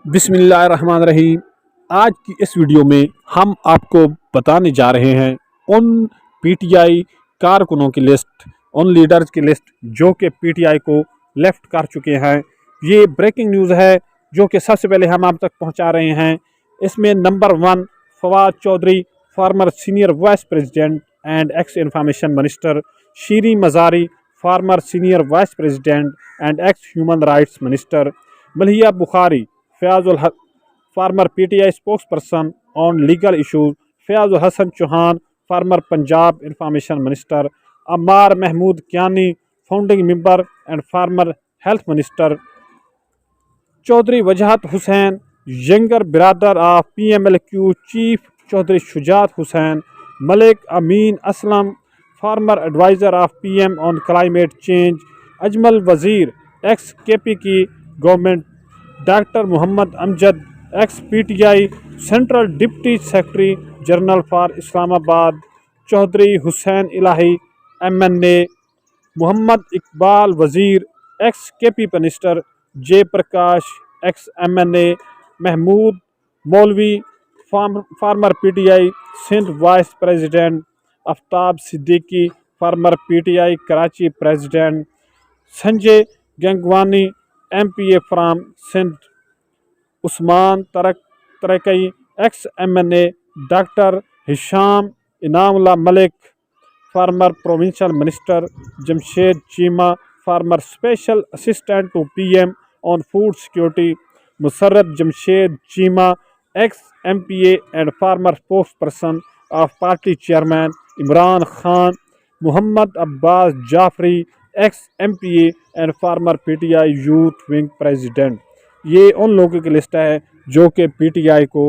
बिस्मिल्लाहिर्रहमानिर्रहीम। आज की इस वीडियो में हम आपको बताने जा रहे हैं उन पीटीआई कारकुनों की लिस्ट, उन लीडर्स की लिस्ट जो कि पीटीआई को लेफ्ट कर चुके हैं। ये ब्रेकिंग न्यूज़ है जो कि सबसे पहले हम आप तक पहुंचा रहे हैं। इसमें number 1 Fawad Chaudhry, former senior vice president and ex information minister, Shireen Mazari, former senior vice president and ex human rights minister, Maliha Bukhari, Fayyazul former PTI spokesperson on legal issues, Fayyazul Hassan Chohan, former Punjab information minister, Ammar Mehmood Kayani, founding member and former health minister, Chaudhry Wajahat Hussain, younger बिरादर of PMLQ chief, Chaudhry Shujaat Hussain, Malik Amin Aslam, former adviser of PM on climate change, Ajmal Wazir, ex KP की government, doctor Mohammad Amjad, ex PTI central deputy secretary general for Islamabad, Chaudhry Hussain Elahi MNA, Mohammad Iqbal Wazir, ex KP minister, जय प्रकाश, x MNA, Mehmood Maulvi, former PTI Sindh vice president, Aftab Siddiqui, former PTI Karachi president, Sanjay Gangwani, MPA from Sindh, Usman Tarakai, ex MNA, doctor Hisham Inamullah Malik, former provincial minister, Jamshed Cheema, former special assistant to PM on food security, Musarrat Jamshed Cheema, ex MPA and former spokesperson of party chairman Imran Khan, Mohammad Abbas Jafri, ex MPA and former PTI youth wing president. ये उन लोगों की list है जो कि PTI को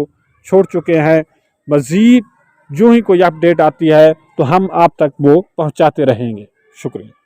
छोड़ चुके हैं। मज़ीद जो ही कोई अपडेट आती है तो हम आप तक वो पहुंचाते रहेंगे। शुक्रिया।